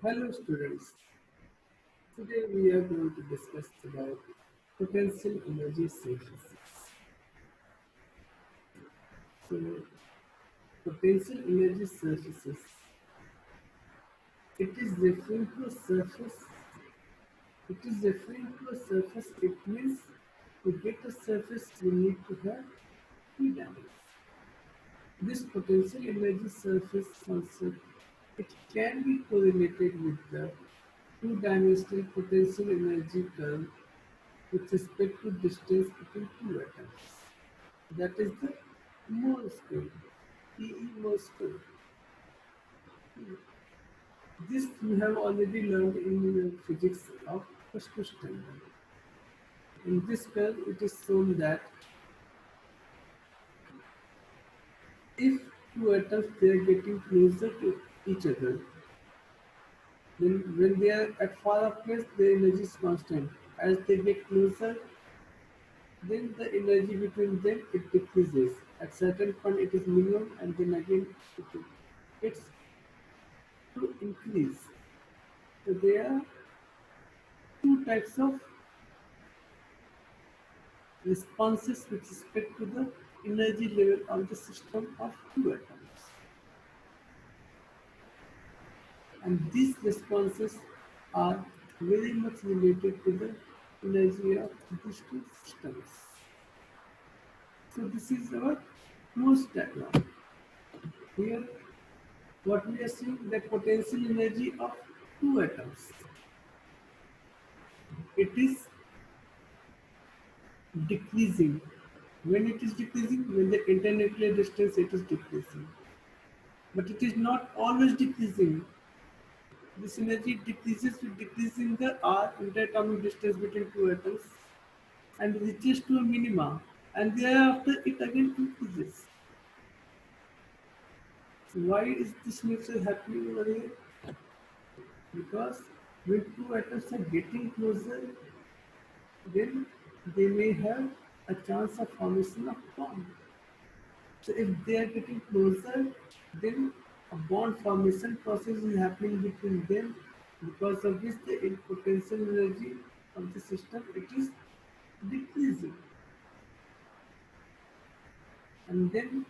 Hello students, today we are going to discuss about potential energy synthesis. So, potential energy synthesis, it is referring to a surface, it means to get a surface we need to have two dimensions. This potential energy surface concept, it can be correlated with the two-dimensional potential energy curve with respect to distance between two atoms. That is the mole scale, TE mole scale. This you have already learned in physics of first standard. In this curve, it is shown that if two atoms they are getting closer to each other, then when they are at far off place, the energy is constant. As they get closer, then the energy between them it decreases. At certain point, it is minimum, and then again it gets to increase. So there are two types of responses with respect to the energy level of the system of two atoms. And these responses are very much related to the energy of these two systems. So this is our closed diagram. Here what we are seeing, the potential energy of two atoms. It is decreasing. When it is decreasing, when the internuclear distance it is decreasing. But it is not always decreasing. This energy decreases with decreasing the R interatomic distance between two atoms and reaches to a minima, and thereafter it again increases. So why is this nature happening over here? Because when two atoms are getting closer, then they may have a chance of formation of bond. So if they are getting closer, then a bond formation process is happening between them, because of which the potential energy of the system it is decreasing, and then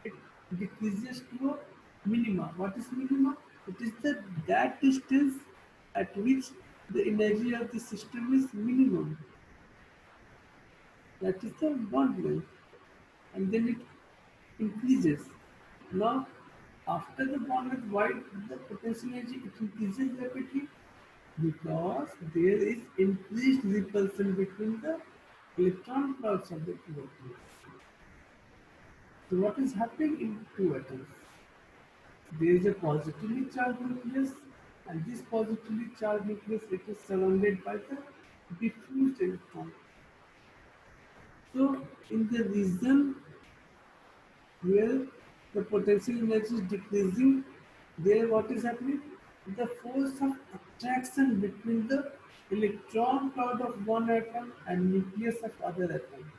it decreases to a minima. What is minima? It is that distance at which the energy of the system is minimum. That is the bond length, and then it increases. Now, after the bond length, why the potential energy it increases rapidly? Because there is increased repulsion between the electron clouds of the two atoms. So what is happening in two atoms? There is a positively charged nucleus, and this positively charged nucleus it is surrounded by the diffused electron. So in the region where the potential energy is decreasing, there what is happening? The force of attraction between the electron cloud of one atom and nucleus of other atom,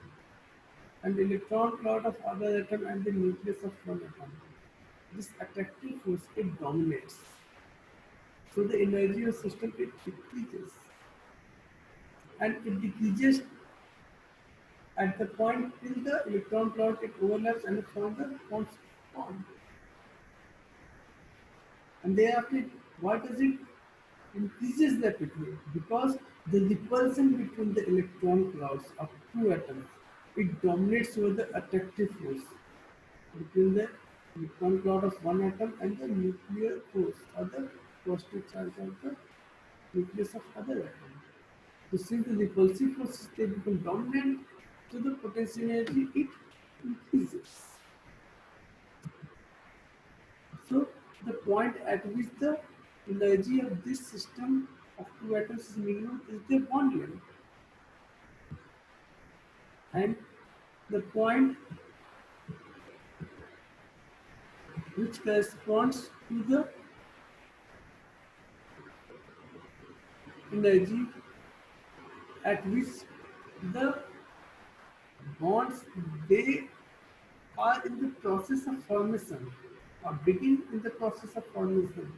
and electron cloud of other atom and the nucleus of one atom. This attractive force it dominates. So the energy of system it decreases, and it decreases at the point till the electron cloud it overlaps and forms the bond. And thereafter, what does it increases rapidly? Because the repulsion between the electron clouds of two atoms it dominates over the attractive force between the electron cloud of one atom and the nuclear force or the positive charge of the nucleus of other atom. So since the repulsive forces they become dominant, so the potential energy it increases. So the point at which the energy of this system of two atoms is minimum is the bond length, and the point which corresponds to the energy at which the bonds they are in the process of formation or begin in the process of formation.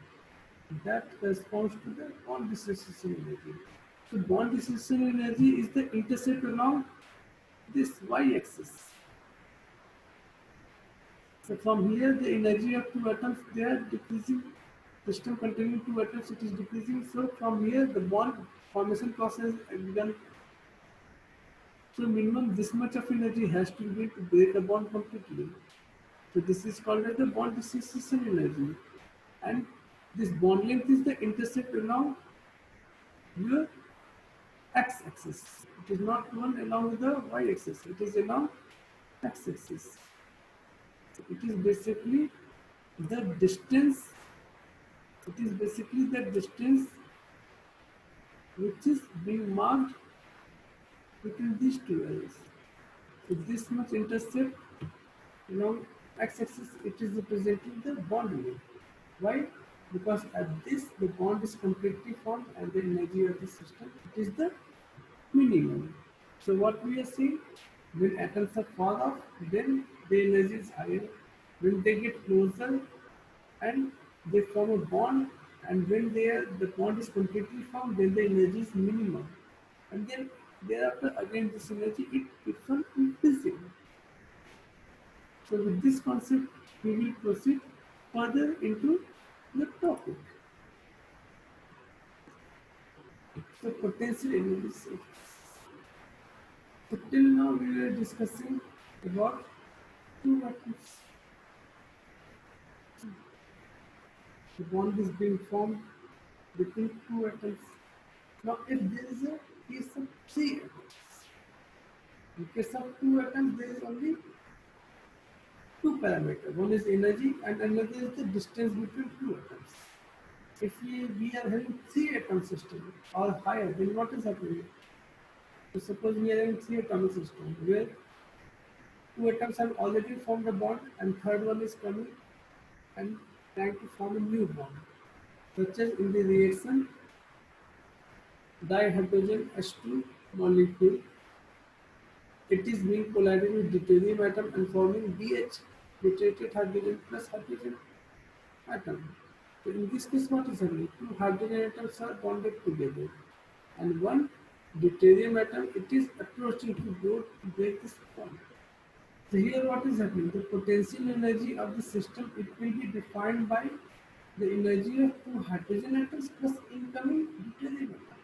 that corresponds to the bond dissociation energy. So bond dissociation energy is the intercept along this y-axis. So from here, the energy of two atoms, they are decreasing. System containing two atoms, it is decreasing. So from here, the bond formation process begun. So minimum this much of energy has to be to break a bond completely. So this is called as the bond dissociation energy. And this bond length is the intercept along your x-axis. It is not one along with the y-axis. It is along x-axis. So it is basically the distance. It is basically the distance which is being marked between these two areas. So this much intercept along x-axis, it is representing the bond length. Why? Because at this the bond is completely formed and the energy of the system, it is the minimum. So what we are seeing, when atoms are far off, then the energy is higher. When they get closer and they form a bond, and when the bond is completely formed, then the energy is minimum. And then thereafter again this energy it keeps on increasing. So with this concept, we will proceed further into the topic. So potential analysis. So till now we were discussing about two atoms. The bond is being formed between two atoms. Now if there is a case of three atoms, in case of two atoms there is only two parameters. One is energy and another is the distance between two atoms. If we are having three atom system or higher, then what is happening? So suppose we are having three atomic system where two atoms have already formed a bond and third one is coming and trying to form a new bond. Such as in the reaction dihydrogen H2 molecule, it is being collided with deuterium atom and forming BH, deuterated hydrogen plus hydrogen atom. So in this case, what is happening? Two hydrogen atoms are bonded together, and one deuterium atom it is approaching to go to break this bond. So here, what is happening? The potential energy of the system it will be defined by the energy of two hydrogen atoms plus incoming deuterium atom.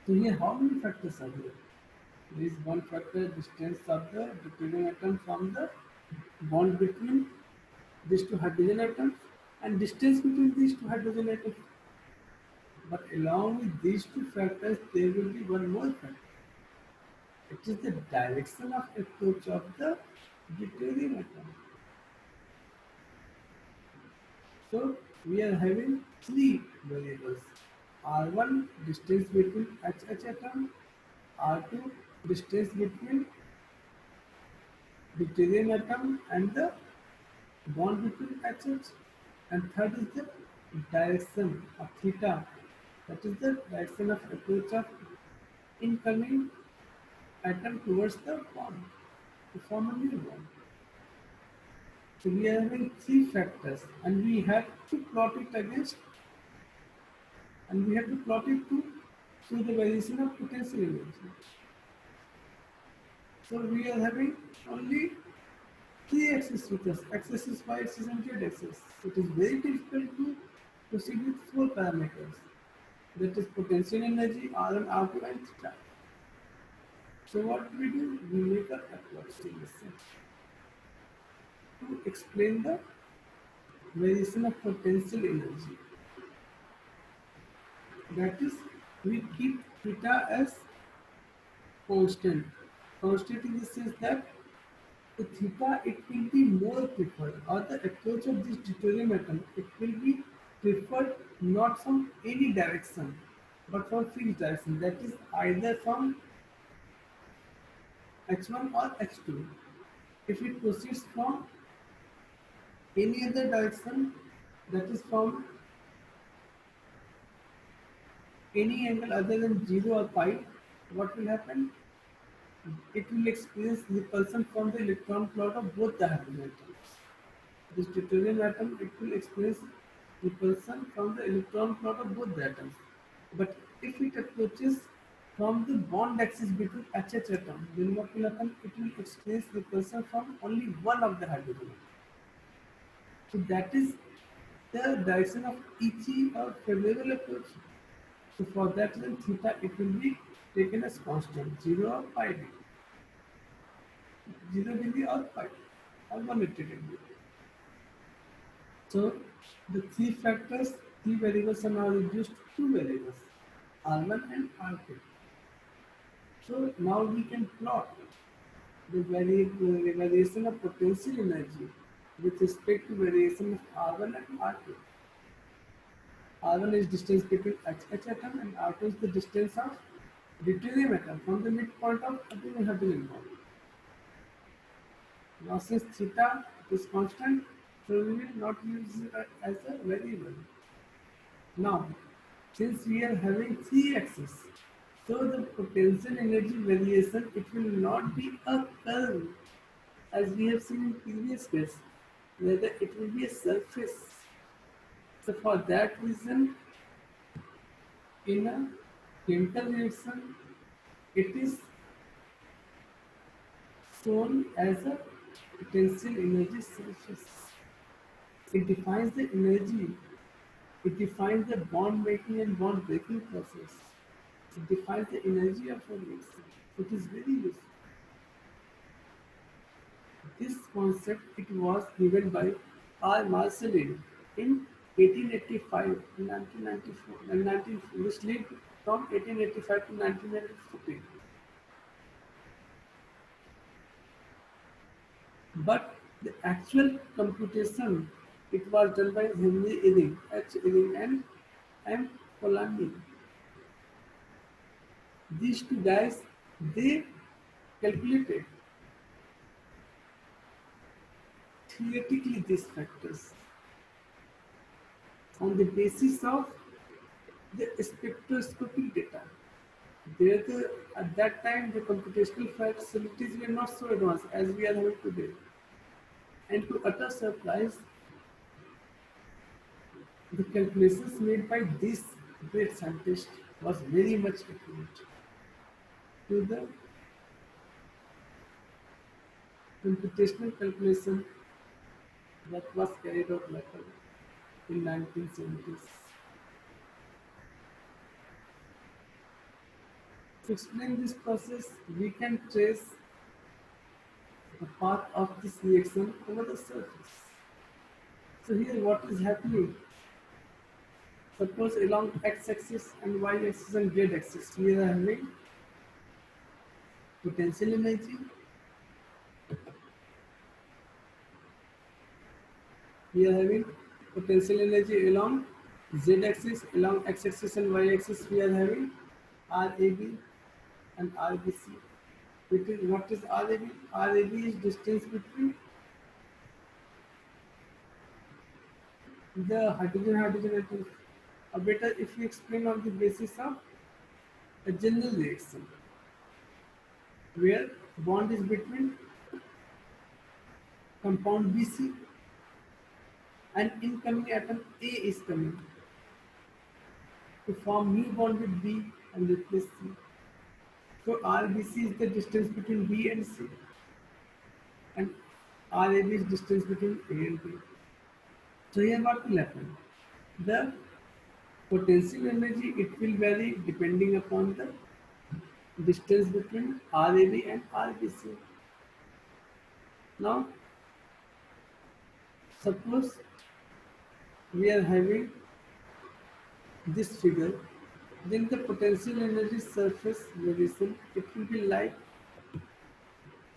So here, how many factors are there? There is one factor, distance of the deuterium atom from the bond between these two hydrogen atoms and distance between these two hydrogen atoms. But along with these two factors, there will be one more factor. It is the direction of approach of the deuterium atom. So we are having three variables. R1 distance between HH atom, R2 distance between deuterium atom and the bond between HH, and third is the direction of theta, that is the direction of approach of incoming atom towards the bond to form a new bond. So we are having three factors and we have to plot it against, and we have to plot it to show the variation of potential energy. So we are having only three axes with us, x axis, y axis and z axis. It is very difficult to proceed with four parameters, that is potential energy, R1, R2 and theta. So what we do? We make an approximation to explain the variation of potential energy. That is, we keep theta as constant. Constant in the sense that the theta it will be more preferred, or the approach of this deuterium atom it will be preferred not from any direction but from fixed direction, that is either from H1 or H2. If it proceeds from any other direction, that is from any angle other than 0 or pi, what will happen? It will experience repulsion from the electron plot of both the hydrogen atoms. This deuterium atom it will experience repulsion from the electron plot of both the atoms. But if it approaches from the bond axis between HH atom, then what will happen? It will experience repulsion from only one of the hydrogen. So that is the direction of each or favorable approach. So for that reason, theta it will be taken as constant, 0 or pi degree, 0 degree or pi, or 180 degree. So the three variables are now reduced to two variables, R1 and R2. So now we can plot the variation of potential energy with respect to variation of R1 and R2. R1 is distance between HH atom and R2 is the distance of deuterium atom from the midpoint of hydrogen bond. Now since theta is constant, so we will not use it as a variable. Now, since we are having three axes, so the potential energy variation it will not be a curve as we have seen in previous case, rather it will be a surface. So for that reason, in a chemical reaction, it is shown as a potential energy surface. It defines the energy, it defines the bond making and bond breaking process. It defines the energy of a reaction. It is very useful. This concept it was given by R. Marcellin in 1885 and 1994 and 19, which lived from 1885 to 1914. But the actual computation it was done by Henry Eyring, H. Eyring and M. Polanyi. These two guys they calculated theoretically these factors on the basis of the spectroscopic data. At that time, the computational facilities were not so advanced as we are having today. And to utter surprise, the calculations made by this great scientist was very much accurate to the computational calculation that was carried out later in 1970s. To explain this process, we can trace the path of this reaction over the surface. So here what is happening? Suppose along x-axis and y-axis and z-axis, we are having potential energy. We are having potential energy along z-axis, along x-axis and y-axis. We are having RAB and RBC. What is RAB? RAB is distance between the hydrogen atoms. Or better if you explain on the basis of a general reaction, where bond is between compound BC and incoming atom A is coming to form new bond with B and replace C. So RBC is the distance between B and C, and RAB is distance between A and B. So here what will happen? The potential energy it will vary depending upon the distance between RAB and RBC. Now suppose we are having this figure, then the potential energy surface variation it will be like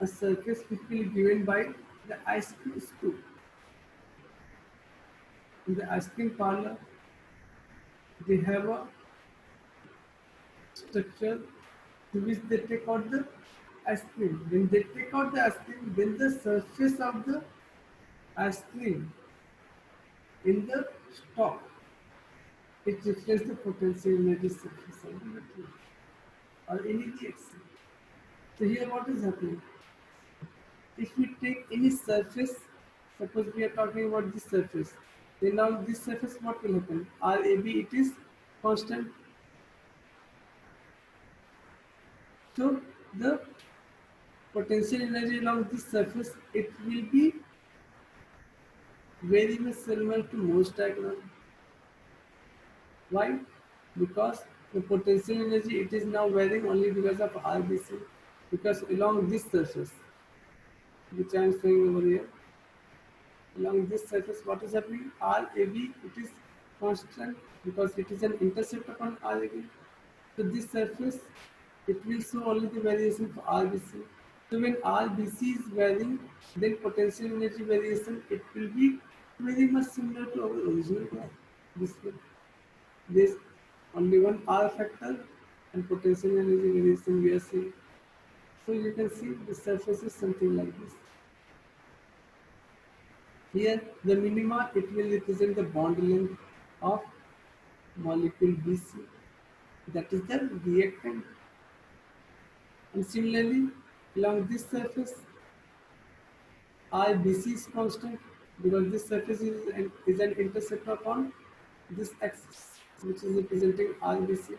a surface which will be given by the ice cream scoop. In the ice cream parlor, they have a structure to which they take out the ice cream. When they take out the ice cream, then the surface of the ice cream in the stalk it reflects the potential energy surface of the material or any reaction. So here what is happening? If we take any surface, suppose we are talking about this surface, Then on this surface what will happen? RAB it is constant. So the potential energy along this surface it will be very much similar to Morse diagram. Why? Because the potential energy it is now varying only because of RBC. Because along this surface, which I am showing over here, along this surface, what is happening? RAB it is constant because it is an intercept upon RAB. So this surface it will show only the variation for RBC. So when RBC is varying, then potential energy variation it will be very much similar to our original graph. This way. There's only one R factor and potential energy variation we are seeing. So you can see the surface is something like this. Here the minima it will represent the bond length of molecule BC. That is the reactant. And similarly along this surface RBC is constant because this surface is an intercept upon this axis which is representing RBC.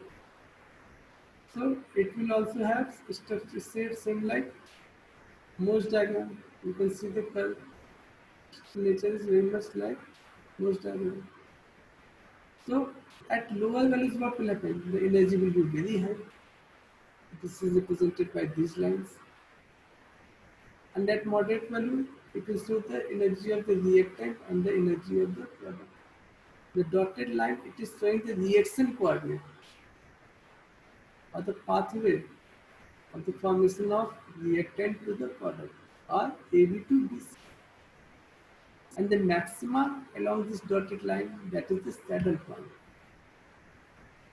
So it will also have structure same like Morse diagram. You can see the curve nature is very much like Morse diagram. So at lower values what will happen? The energy will be very high. This is represented by these lines. And at moderate value, it will show the energy of the reactant and the energy of the product. The dotted line, it is showing the reaction coordinate or the pathway of the formation of reactant to the product or AB to BC. And the maxima along this dotted line, that is the saddle point,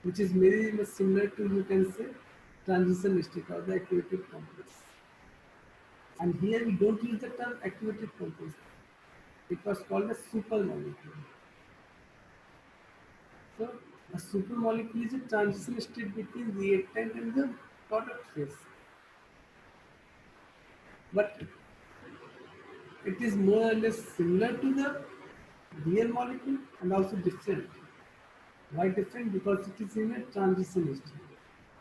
which is very much similar to, you can say, transition state or the activated complex. And here we don't use the term activated complex. It was called a supermolecule. So a supermolecule is a transition state between reactant and the product phase. But it is more or less similar to the real molecule and also different. Why different? Because it is in a transition state.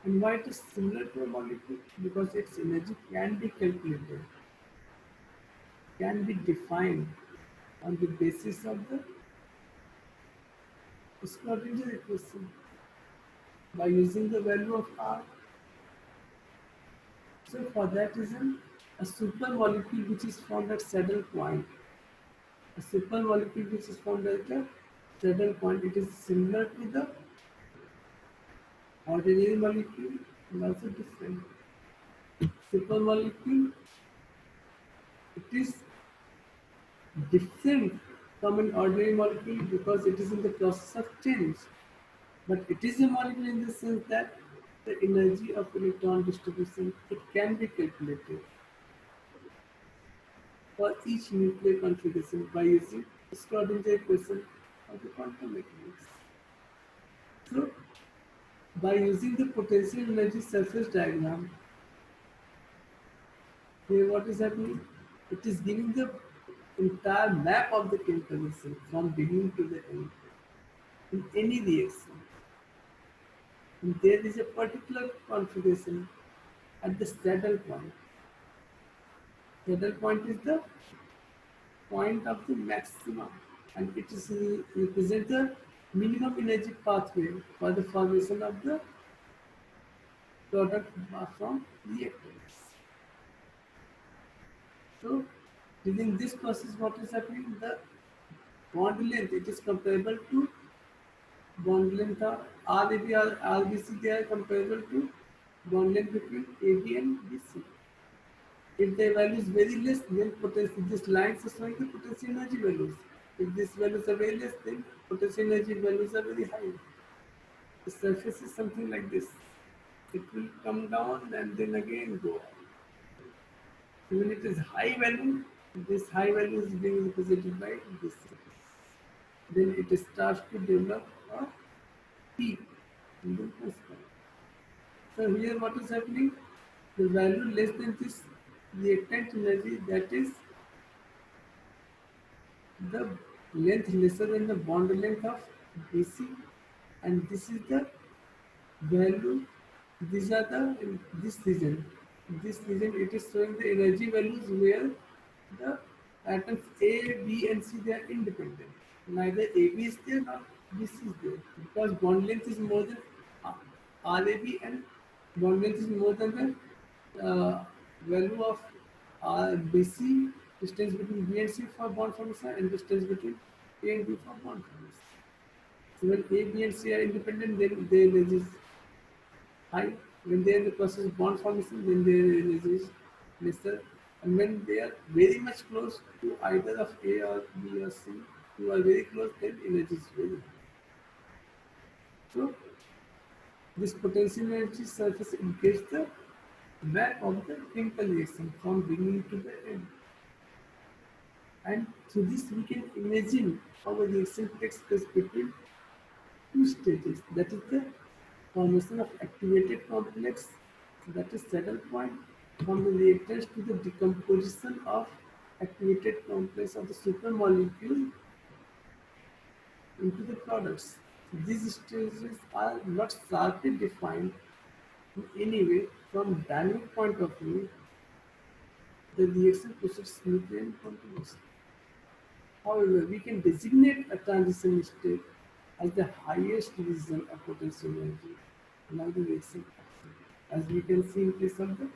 And why it is similar to a molecule? Because its energy can be calculated, can be defined on the basis of the Schrodinger equation by using the value of R. So for that reason, a supermolecule which is found at saddle point, a supermolecule which is found at the saddle point, it is similar to the ordinary molecule and also different. Supermolecule, it is different from an ordinary molecule because it is in the process of change. But it is a molecule in the sense that the energy of electron distribution, it can be calculated for each nuclear configuration by using Schrodinger equation of the quantum mechanics. So, by using the potential energy surface diagram, here what is happening? It is giving the entire map of the chemical reaction from beginning to the end in any reaction. And there is a particular configuration at the saddle point. Saddle point is the point of the maximum and it is represent the minimum energy pathway for the formation of the product from reactants. So within this process what is happening? The bond length it is comparable to bond length of RAB or RBC, they are comparable to bond length between AB and BC. If the value is very less, then potential, this line is showing the potential energy values. If these values are very less, then potential energy values are very high. The surface is something like this. It will come down and then again go up. When it is high value, this high value is being represented by this surface. Then it starts to develop a peak in the constant. So here what is happening? The value less than this reactant energy, that is the length lesser than the bond length of BC, and this is the value. These are the in this region. This region it is showing the energy values where the atoms A, B, and C they are independent. Neither AB is there nor BC is there because bond length is more than RAB and bond length is more than the value of BC, distance between B and C for bond formation and distance between A and B for bond formation. So when A, B, and C are independent, then their energy is high. When they are in the process of bond formation, then their energy is lesser. And when they are very much close to either of A or B or C, who are very close, then energy is very high. So this potential energy surface indicates the map of the chemical reaction from beginning to the end. And through this we can imagine how a reaction takes place between two stages. That is the formation of activated complex, that is saddle point, from the reactants to the decomposition of activated complex of the supermolecule into the products. These stages are not sharply defined in any way. From dynamic point of view, the reaction proceeds smoothly and continuously. However, we can designate a transition state as the highest region of potential energy along the reaction axis. As we can see in case of the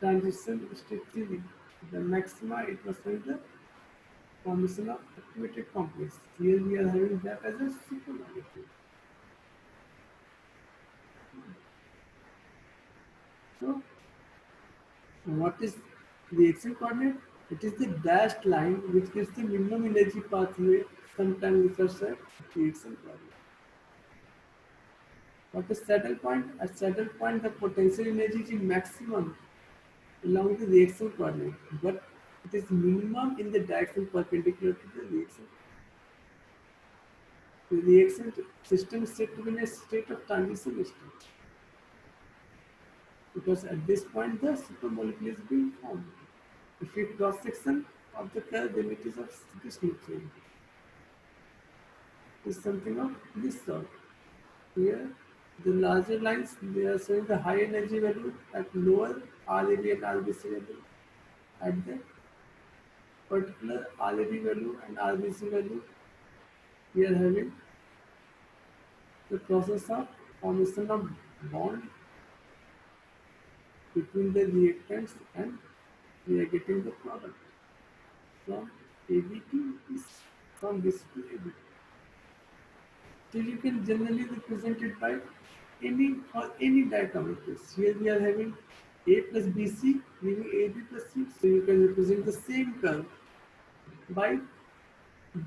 transition state theory, the maxima it was in the formation of activated complex. Here we are having that as a supermolecule. So, what is reaction coordinate? It is the dashed line which gives the minimum energy pathway, sometimes referred as reaction coordinate. What is saddle point? At saddle point, the potential energy is maximum along the reaction coordinate, but it is minimum in the direction perpendicular to the reaction. The reaction system is said to be in a state of transition state because at this point the supermolecule is being formed. If we cross section of the curve, then it is of this nature. It is something of this sort. Here, the larger lines they are showing the high energy value at lower RAB and RBC value. At the particular RAB value and RBC value, we are having the process of formation of bond between the reactants and we are getting the product from AB to this, from this to AB. So you can generally represent it by any or any diatomic case. Here we are having A plus BC giving AB plus C. So you can represent the same curve by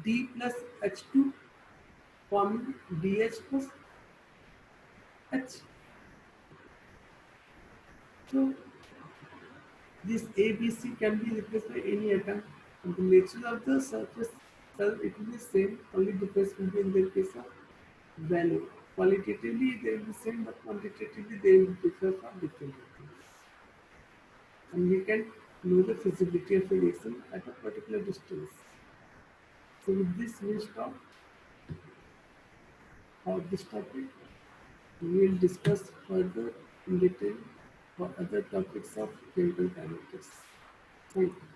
D plus H2 forming DH plus H. So this ABC can be replaced by any atom. And the nature of the surface itself it will be same, only difference will be in the case of value. Qualitatively they will be same, but quantitatively they will differ from different atoms. And we can know the feasibility of a reaction at a particular distance. So with this we stop of this topic. We will discuss further in detail for other topics of chemical kinetics. Thank you.